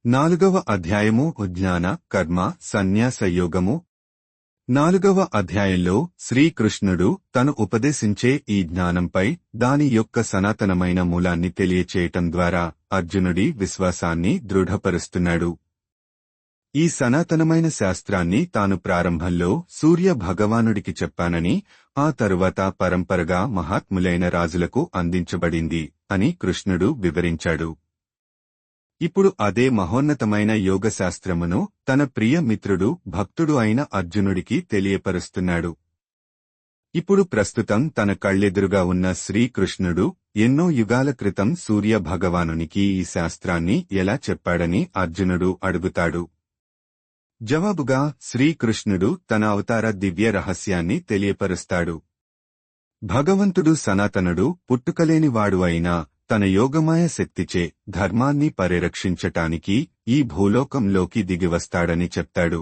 నాలుగవ అధ్యాయము జ్ఞాన కర్మ సన్యాస యోగము. 4వ అధ్యాయంలో శ్రీకృష్ణుడు తను ఉపదేశించే ఈ జ్ఞానంపై దాని యొక్క సనాతనమైన మూలాన్ని తెలియచేయటం ద్వారా అర్జునుడి విశ్వాసాన్ని దృఢపరుస్తున్నాడు. ఈ సనాతనమైన శాస్త్రాన్ని తాను ప్రారంభంలో సూర్య భగవానుడికి చెప్పానని, ఆ తరువాత పరంపరగా మహాత్ములైన రాజులకు అందించబడింది అని కృష్ణుడు వివరించాడు. ఇప్పుడు అదే మహోన్నతమైన యోగశాస్త్రమును తన ప్రియ మిత్రుడు భక్తుడు అయిన అర్జునుడికి తెలియపరుస్తున్నాడు. ఇప్పుడు ప్రస్తుతం తన కళ్ళెదురుగా ఉన్న శ్రీకృష్ణుడు ఎన్నో యుగాల క్రితం సూర్య భగవానునికి ఈ శాస్త్రాన్ని ఎలా చెప్పాడని అర్జునుడు అడుగుతాడు. జవాబుగా శ్రీకృష్ణుడు తన అవతార దివ్య రహస్యాన్ని తెలియపరుస్తాడు. భగవంతుడు సనాతనుడు, పుట్టుకలేనివాడు అయినా తన యోగమాయ శక్తిచే ధర్మాన్ని పరిరక్షించటానికి ఈ భూలోకంలోకి దిగివస్తాడని చెప్తాడు.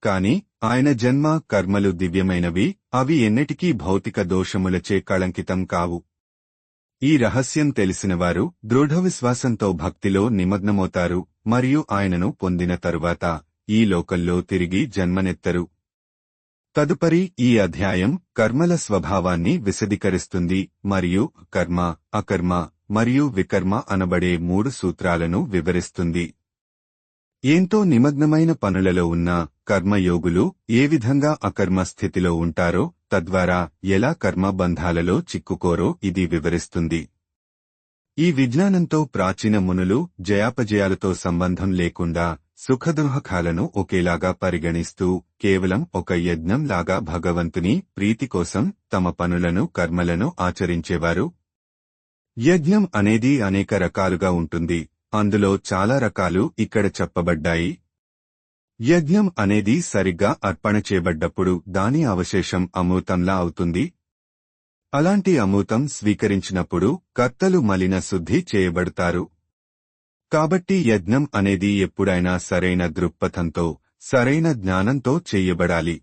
కాని ఆయన జన్మ కర్మలు దివ్యమైనవి, అవి ఎన్నటికీ భౌతిక దోషములచే కళంకితం కావు. ఈ రహస్యం తెలిసినవారు దృఢవిశ్వాసంతో భక్తిలో నిమగ్నమవుతారు మరియు ఆయనను పొందిన తరువాత ఈ లోకంలో తిరిగి జన్మనెత్తరు. తదుపరి ఈ అధ్యాయం కర్మల స్వభావాన్ని విశదీకరిస్తుంది మరియు కర్మ, అకర్మ మరియు వికర్మ అనబడే 3 సూత్రాలను వివరిస్తుంది. ఎంతో నిమగ్నమైన పనులలో ఉన్న కర్మయోగులు ఏ విధంగా అకర్మ స్థితిలో ఉంటారో, తద్వారా ఎలా కర్మ బంధాలలో చిక్కుకోరో ఇది వివరిస్తుంది. ఈ విజ్ఞానంతో ప్రాచీన మునులు జయాపజయాలతో సంబంధం లేకుండా సుఖదుఃఖాలను ఒకేలాగా పరిగణిస్తూ కేవలం ఒక యజ్ఞంలాగా భగవంతుని ప్రీతి కోసం తమ పనులను కర్మలను ఆచరించేవారు. యజ్ఞం అనేది అనేక రకాలుగా ఉంటుంది. అందులో చాలా రకాలు ఇక్కడ చెప్పబడ్డాయి. యజ్ఞం అనేది సరిగ్గా అర్పణ చేయబడ్డప్పుడు దాని అవశేషం అమృతంలా అవుతుంది. అలాంటి అమృతం స్వీకరించినప్పుడు కర్తలు మలిన శుద్ధి చేయబడతారు. కాబట్టి యజ్ఞం అనేది ఎప్పుడైనా సరైన దృక్పథంతో, సరైన జ్ఞానంతో చెయ్యబడాలి.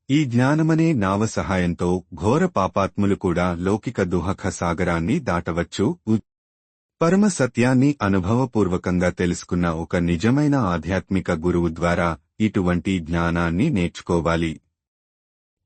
ఈ జ్ఞానమనే నావ సహాయంతో ఘోర పాపాత్ములు కూడా లౌకిక దుఃఖ సాగరాన్ని దాటవచ్చు. పరమ సత్యాన్ని అనుభవపూర్వకంగా తెలుసుకున్న ఒక నిజమైన ఆధ్యాత్మిక గురువు ద్వారా ఇటువంటి జ్ఞానాన్ని నేర్చుకోవాలి.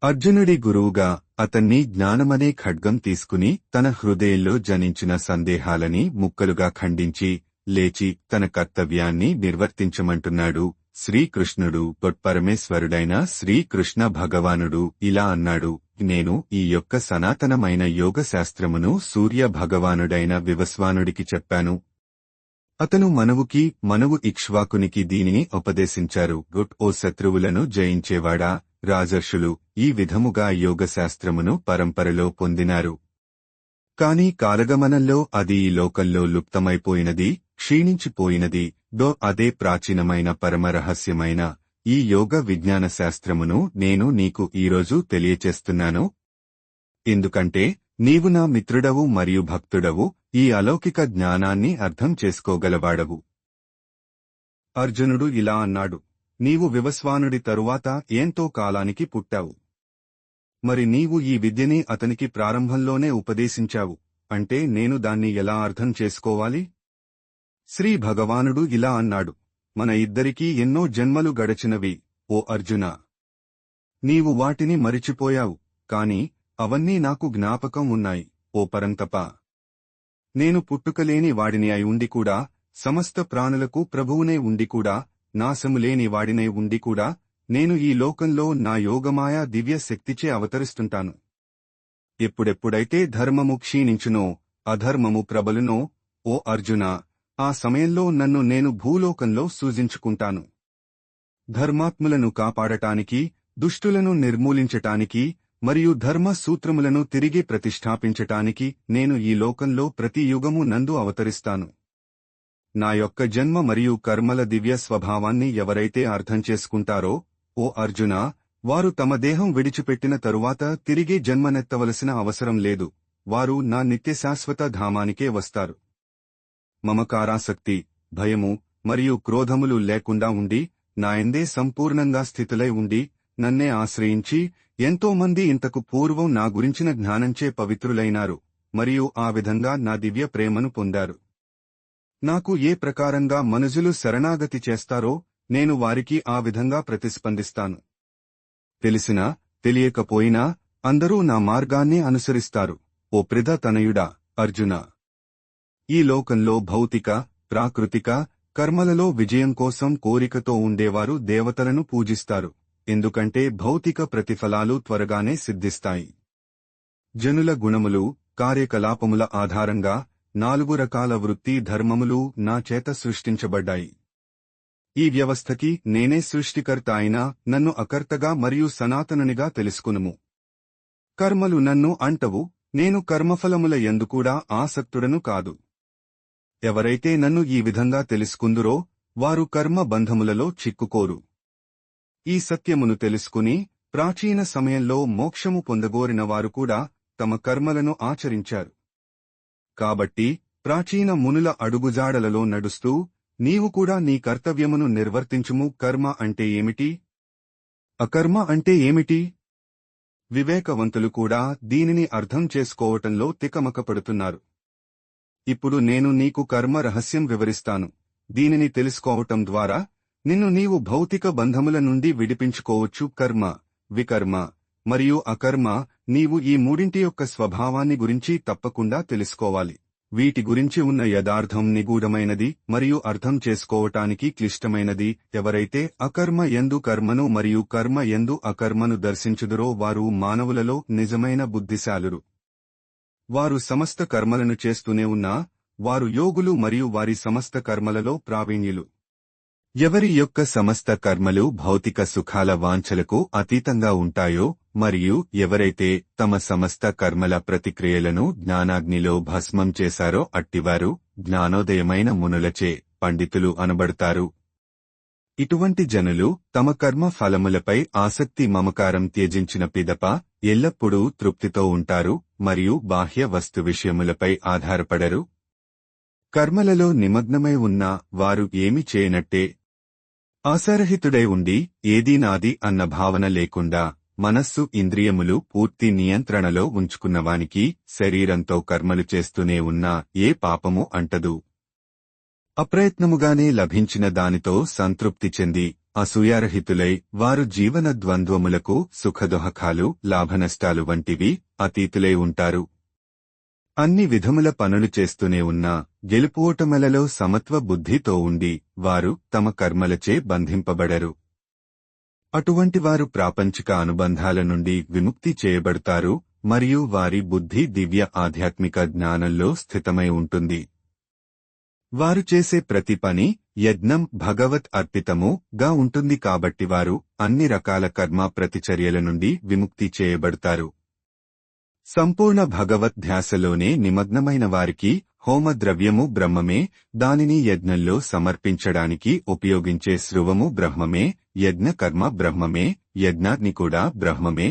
అర్జునుడి గురువుగా అతన్ని జ్ఞానమనే ఖడ్గం తీసుకుని తన హృదయంలో జనించిన సందేహాలని ముక్కలుగా ఖండించి లేచి తన కర్తవ్యాన్ని నిర్వర్తించమంటున్నాడు. శ్రీకృష్ణుడు పరమేశ్వరుడైన శ్రీకృష్ణ భగవానుడు ఇలా అన్నాడు, నేను ఈ యొక్క సనాతనమైన యోగశాస్త్రమును సూర్య భగవానుడైన వివస్వానుడికి చెప్పాను. అతను మనువు ఇక్ష్వాకునికి దీనిని ఉపదేశించారు. ఓ శత్రువులను జయించేవాడా, రాజర్షులు ఈ విధముగా యోగశాస్త్రమును పరంపరలో పొందినారు. కాని కాలగమనంలో అది ఈ లోకంలో లుప్తమైపోయినది, క్షీణించిపోయినది. అదే ప్రాచీనమైన పరమరహస్యమైన ఈ యోగ విజ్ఞాన శాస్త్రమును నేను నీకు ఈరోజు తెలియచేస్తున్నాను. ఎందుకంటే నీవు నా మిత్రుడవు మరియు భక్తుడవు, ఈ అలౌకిక జ్ఞానాన్ని అర్థం చేసుకోగలవాడవు. అర్జునుడు ఇలా అన్నాడు, నీవు వివస్వానుడి తరువాత ఎంతో కాలానికి పుట్టావు. మరి నీవు ఈ విద్యని అతనికి ప్రారంభంలోనే ఉపదేశించావు అంటే నేను దాన్ని ఎలా అర్థం చేసుకోవాలి? శ్రీ భగవానుడు ఇలా అన్నాడు, మన ఇద్దరికీ ఎన్నో జన్మలు గడచినవి ఓ అర్జునా. నీవు వాటిని మరిచిపోయావు, కాని అవన్నీ నాకు జ్ఞాపకం ఉన్నాయి ఓ పరంతపా. నేను పుట్టుకలేని వాడిని అయి ఉండి కూడా, సమస్త ప్రాణులకు ప్రభువునే ఉండి కూడా, నాశములేని వాడినై ఉండి కూడా, నేను ఈ లోకంలో నా యోగమాయా దివ్య శక్తిచే అవతరిస్తుంటాను. ఎప్పుడెప్పుడైతే ధర్మము క్షీణించునో, అధర్మము ప్రబలునో ఓ అర్జునా, ఆ సమయంలో నన్ను నేను భూలోకంలో సూచించుకుంటాను. ధర్మాత్ములను కాపాడటానికి, దుష్టులను నిర్మూలించటానికి మరియు ధర్మ సూత్రములను తిరిగి ప్రతిష్ఠాపించటానికి నేను ఈ లోకంలో ప్రతి యుగము నందు అవతరిస్తాను. నా యొక్క జన్మ మరియు కర్మల దివ్య స్వభావాన్ని ఎవరైతే అర్థం చేసుకుంటారో ఓ అర్జునా, వారు తమ దేహం విడిచిపెట్టిన తరువాత తిరిగి జన్మనెత్తవలసిన అవసరం లేదు. వారు నా నిత్యశాశ్వత ధామానికే వస్తారు. మమకారాసక్తి, భయము మరియు క్రోధములు లేకుండా ఉండి, నాయందే సంపూర్ణంగా స్థితులై ఉండి, నన్నే ఆశ్రయించి ఎంతోమంది ఇంతకు పూర్వం నా గురించిన జ్ఞానంచే పవిత్రులైనారు మరియు ఆ విధంగా నా దివ్య ప్రేమను పొందారు. నాకు ఏ ప్రకారంగా మనుజులు శరణాగతి చేస్తారో నేను వారికి ఆ విధంగా ప్రతిస్పందిస్తాను. తెలిసినా తెలియకపోయినా అందరూ నా మార్గాన్నే అనుసరిస్తారు. ఓ తనయుడా అర్జున, ఈ లోకంలో భౌతిక, ప్రాకృతిక కర్మలలో విజయం కోసం కోరికతో ఉండేవారు దేవతలను పూజిస్తారు. ఎందుకంటే భౌతిక ప్రతిఫలాలు త్వరగానే సిద్ధిస్తాయి. జనుల గుణములు, కార్యకలాపముల ఆధారంగా 4 రకాల వృత్తి ధర్మములు నా చేత సృష్టించబడ్డాయి. ఈ వ్యవస్థకి నేనే సృష్టికర్త అయినా నన్ను అకర్తగా మరియు సనాతనునిగా తెలుసుకునుము. కర్మలు నన్ను అంటవు, నేను కర్మఫలముల యందుకూడా ఆసక్తుడను కాదు. ఎవరైతే నన్ను ఈ విధంగా తెలుసుకుందురో వారు కర్మ బంధములలో చిక్కుకోరు. ఈ సత్యమును తెలుసుకుని ప్రాచీన సమయంలో మోక్షము పొందగోరిన వారు కూడా తమ కర్మలను ఆచరించారు. కాబట్టి ప్రాచీన మునుల అడుగుజాడలలో నడుస్తూ నీవు కూడా నీ కర్తవ్యమును నిర్వర్తించుము. కర్మ అంటే ఏమిటి? అకర్మ అంటే ఏమిటి? వివేకవంతులు కూడా దీనిని అర్థం చేసుకోవటంలో తికమకపడుతున్నారు. ఇప్పుడు నేను నీకు కర్మ రహస్యం వివరిస్తాను. దీనిని తెలుసుకోవటం ద్వారా నిన్ను నీవు భౌతిక బంధముల నుండి విడిపించుకోవచ్చు. కర్మ, వికర్మ మరియు అకర్మ, నీవు ఈ మూడింటి యొక్క స్వభావాన్ని గురించి తప్పకుండా తెలుసుకోవాలి. వీటి గురించి ఉన్న యథార్థం నిగూఢమైనది మరియు అర్థం చేసుకోవటానికి క్లిష్టమైనది. ఎవరైతే అకర్మ యందు కర్మను మరియు కర్మ యందు అకర్మను దర్శించుదురో వారు మానవులలో నిజమైన బుద్ధిశాలురు. వారు సమస్త కర్మలను చేస్తూనే ఉన్నా వారు యోగులు మరియు వారి సమస్త కర్మలలో ప్రావీణ్యులు. ఎవరి యొక్క సమస్త కర్మలు భౌతిక సుఖాల వాంఛలకు అతీతంగా ఉంటాయో మరియు ఎవరైతే తమ సమస్త కర్మల ప్రతిక్రియలను జ్ఞానాగ్నిలో భస్మం చేశారో అట్టివారు జ్ఞానోదయమైన మునులచే పండితులు అనబడతారు. ఇటువంటి జనులు తమ కర్మ ఫలములపై ఆసక్తి మమకారం త్యజించిన పిదప ఎల్లప్పుడూ తృప్తితో ఉంటారు మరియు బాహ్య వస్తు విషయములపై ఆధారపడరు. కర్మలలో నిమగ్నమై ఉన్న వారు ఏమి చేయనట్టే. ఆశారహితుడై ఉండి ఏదీ నాది అన్న భావన లేకుండా మనస్సు ఇంద్రియములు పూర్తి నియంత్రణలో ఉంచుకున్నవానికి శరీరంతో కర్మలు చేస్తూనే ఉన్నా ఏ పాపము అంటదు. అప్రయత్నముగానే లభించిన దానితో సంతృప్తి చెంది అసూయారహితులై వారు జీవన ద్వంద్వములకు సుఖదుహకాలు లాభనష్టాలు వంటివి అతీతులై ఉంటారు. అన్ని విధముల పనులు చేస్తూనే ఉన్నా గెలుపోటములలో సమత్వ బుద్ధితో ఉండి వారు తమ కర్మలచే బంధింపబడరు. అటువంటివారు ప్రాపంచిక అనుబంధాల నుండి విముక్తి చేయబడతారు మరియు వారి బుద్ధి దివ్య ఆధ్యాత్మిక జ్ఞానంలో స్థితమై ఉంటుంది. వారు చేసే ప్రతి పని యజ్ఞం భగవత్ అర్పితము గా ఉంటుంది కాబట్టి వారు అన్ని రకాల కర్మ ప్రతిచర్యల నుండి విముక్తి చేయబడతారు. సంపూర్ణ భగవత్ ధ్యాసలోనే నిమగ్నమైన వారికి హోమద్రవ్యము బ్రహ్మమే, దానిని యజ్ఞంలో సమర్పించడానికి ఉపయోగించే స్రువము బ్రహ్మమే, యజ్ఞకర్మ బ్రహ్మమే, యజ్ఞాగ్ని కూడా బ్రహ్మమే.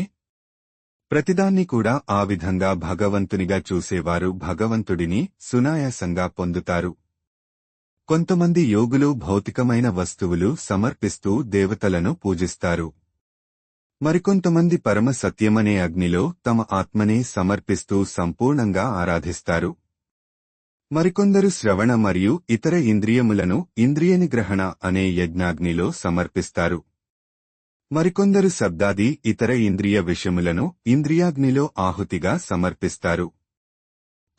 ప్రతిదాన్ని కూడా ఆ విధంగా భగవంతునిగా చూసేవారు భగవంతుడిని సునాయాసంగా పొందుతారు. కొంతమంది యోగులు భౌతికమైన వస్తువులు సమర్పిస్తూ దేవతలను పూజిస్తారు. మరికొంతమంది పరమ సత్యమనే అగ్నిలో తమ ఆత్మనే సమర్పిస్తూ సంపూర్ణంగా ఆరాధిస్తారు. మరికొందరు శ్రవణ మరియు ఇతర ఇంద్రియములను ఇంద్రియనిగ్రహణ అనే యజ్ఞాగ్నిలో సమర్పిస్తారు. మరికొందరు శబ్దాది ఇతర ఇంద్రియ విషయములను ఇంద్రియాగ్నిలో ఆహుతిగా సమర్పిస్తారు.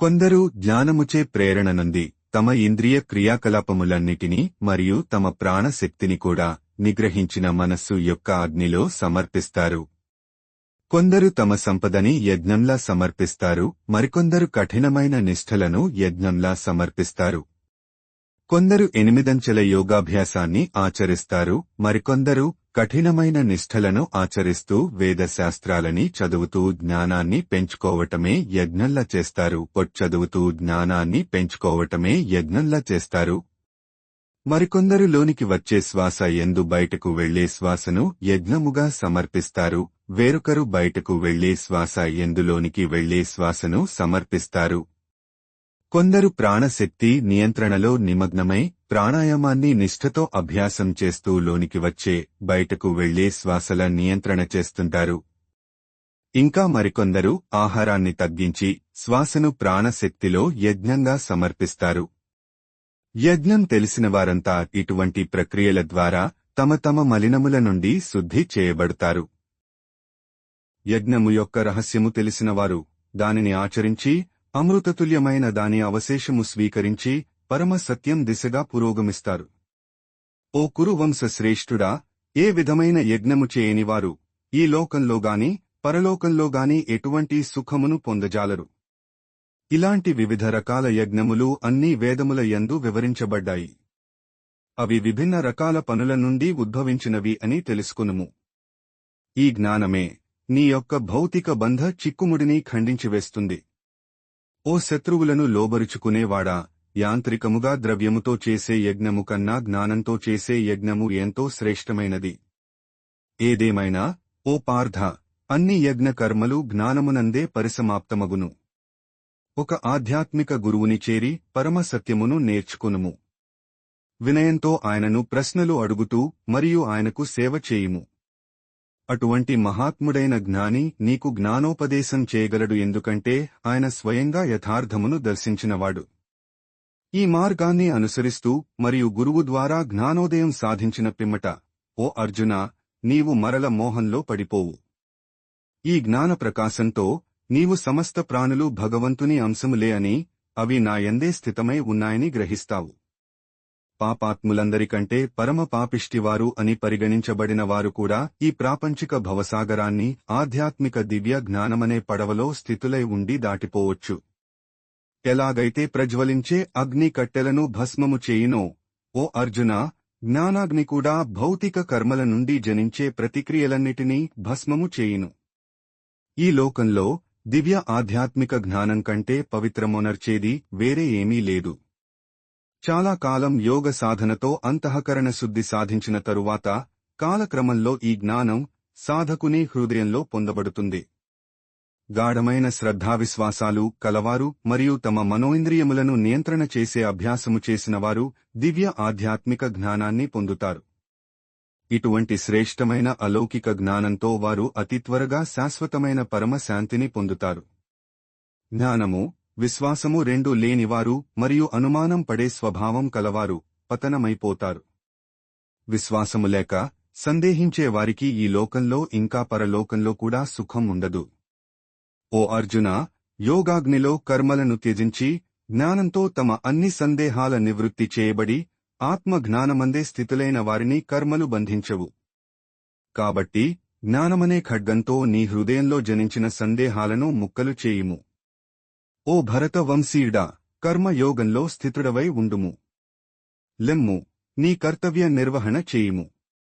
కొందరు జ్ఞానముచే ప్రేరణ నుండి తమ ఇంద్రియ క్రియాకలాపములన్నిటినీ మరియు తమ ప్రాణశక్తిని కూడా నిగ్రహించిన మనస్సు యొక్క అగ్నిలో సమర్పిస్తారు. కొందరు తమ సంపదని యజ్ఞంలా సమర్పిస్తారు, మరికొందరు కఠినమైన నిష్ఠలను యజ్ఞంలా సమర్పిస్తారు. కొందరు 8 యోగాభ్యాసాన్ని ఆచరిస్తారు, మరికొందరు కఠినమైన నిష్ఠలను ఆచరిస్తూ వేదశాస్త్రాలని చదువుతూ జ్ఞానాన్ని పెంచుకోవటమే యజ్ఞంలా చేస్తారు. చదువుతూ జ్ఞానాన్ని పెంచుకోవటమే యజ్ఞంలా చేస్తారు. మరికొందరు లోనికి వచ్చే శ్వాస యందు బయటకు వెళ్లే శ్వాసను యజ్ఞముగా సమర్పిస్తారు, వేరొకరు బయటకు వెళ్లే శ్వాస యందులోనికి వెళ్లే శ్వాసను సమర్పిస్తారు. కొందరు ప్రాణశక్తి నియంత్రణలో నిమగ్నమై ప్రాణాయామాన్ని నిష్ఠతో అభ్యాసం చేస్తూ లోనికి వచ్చే బయటకు వెళ్లే శ్వాసల నియంత్రణ చేస్తుంటారు. ఇంకా మరికొందరు ఆహారాన్ని తగ్గించి శ్వాసను ప్రాణశక్తిలో యజ్ఞంగా సమర్పిస్తారు. యజ్ఞం తెలిసిన వారంతా ఇటువంటి ప్రక్రియల ద్వారా తమ తమ మలినముల నుండి శుద్ధి చేయబడతారు. యజ్ఞము యొక్క రహస్యము తెలిసినవారు దానిని ఆచరించి అమృతతుల్యమైన దాని అవశేషము స్వీకరించి పరమ సత్యం దిశగా పురోగమిస్తారు. ఓ కురువంశ శ్రేష్ఠుడా, ఏ విధమైన యజ్ఞము చేయనివారు ఈ లోకంలోగాని పరలోకంలోగాని ఎటువంటి సుఖమును పొందజాలరు. ఇలాంటి వివిధ రకాల యజ్ఞములు అన్నీ వేదముల యందు వివరించబడ్డాయి. అవి విభిన్న రకాల పనుల నుండి ఉద్భవించినవి అని తెలుసుకునుము. ఈ జ్ఞానమే నీ యొక్క భౌతిక బంధ చిక్కుముడిని ఖండించివేస్తుంది. ఓ శత్రువులను లోబరుచుకునేవాడా, యాంత్రికముగా ద్రవ్యముతో చేసే యజ్ఞము కన్నా జ్ఞానంతో చేసే యజ్ఞము ఎంతో శ్రేష్టమైనది. ఏదేమైనా ఓ పార్థ, అన్ని యజ్ఞ కర్మలు జ్ఞానమునందే పరిసమాప్తమగును. ఒక ఆధ్యాత్మిక గురువుని చేరి పరమ సత్యమును నేర్చుకునుము. వినయంతో ఆయనను ప్రశ్నలు అడుగుతూ మరియు ఆయనకు సేవ చేయుము. అటువంటి మహాత్ముడైన జ్ఞాని నీకు జ్ఞానోపదేశం చేయగలడు, ఎందుకంటే ఆయన స్వయంగా యథార్థమును దర్శించినవాడు. ఈ మార్గాన్ని అనుసరిస్తూ మరియు గురువు ద్వారా జ్ఞానోదయం సాధించిన పిమ్మట ఓ అర్జునా, నీవు మరల మోహంలో పడిపోవు. ఈ జ్ఞాన ప్రకాశంతో నీవు సమస్త ప్రాణులు భగవంతుని అంశములే అని, అవి నా యందే స్థితమై ఉన్నాయని గ్రహిస్తావు. పాపాత్ములందరికంటే పరమ పాపిష్టివారు అని పరిగణించబడిన వారు కూడా ఈ ప్రాపంచిక భవసాగరాన్ని ఆధ్యాత్మిక దివ్య జ్ఞానమనే పడవలో స్థితులై ఉండి దాటిపోవచ్చు. ఎలాగైతే ప్రజ్వలించే అగ్ని కట్టెలను భస్మము చేయునో, ఓ అర్జునా, జ్ఞానాగ్ని కూడా భౌతిక కర్మల నుండి జనించే ప్రతిక్రియలన్నిటినీ భస్మము చేయును. ఈ లోకంలో దివ్య ఆధ్యాత్మిక జ్ఞానం కంటే పవిత్రమొనర్చేది వేరే ఏమీ లేదు. చాలా కాలం యోగ సాధనతో అంతఃకరణ శుద్ధి సాధించిన తరువాత కాలక్రమంలో ఈ జ్ఞానం సాధకుని హృదయంలో పొందబడుతుంది. గాఢమైన శ్రద్ధావిశ్వాసాలు కలవారు మరియు తమ మనోయింద్రియములను నియంత్రణ చేసే అభ్యాసము చేసినవారు దివ్య ఆధ్యాత్మిక జ్ఞానాన్ని పొందుతారు. ఇటువంటి శ్రేష్టమైన అలౌకిక జ్ఞానంతో వారు అతి త్వరగా శాశ్వతమైన పరమ శాంతిని పొందుతారు. జ్ఞానము, విశ్వాసము రెండూ లేనివారు మరియు అనుమానం పడే స్వభావం కలవారు పతనమైపోతారు. విశ్వాసము లేక సందేహించే వారికి ఈ లోకంలో ఇంకా పరలోకంలో కూడా సుఖం ఉండదు. ఓ అర్జునా, యోగాగ్నిలో కర్మలను త్యజించి జ్ఞానంతో తమ అన్ని సందేహాల నివృత్తి చేయబడి ఆత్మ జ్ఞానమందే స్థితులైన వారిని కర్మలు బంధించవు. కాబట్టి జ్ఞానమనే ఖడ్గంతో నీ హృదయంలో జనించిన సందేహాలను ముక్కలు చేయుము. ఓ భరత వంశీయుడా, కర్మయోగంలో స్థితుడవై ఉండుము. లెమ్ము, నీ కర్తవ్య నిర్వహణ చేయుము.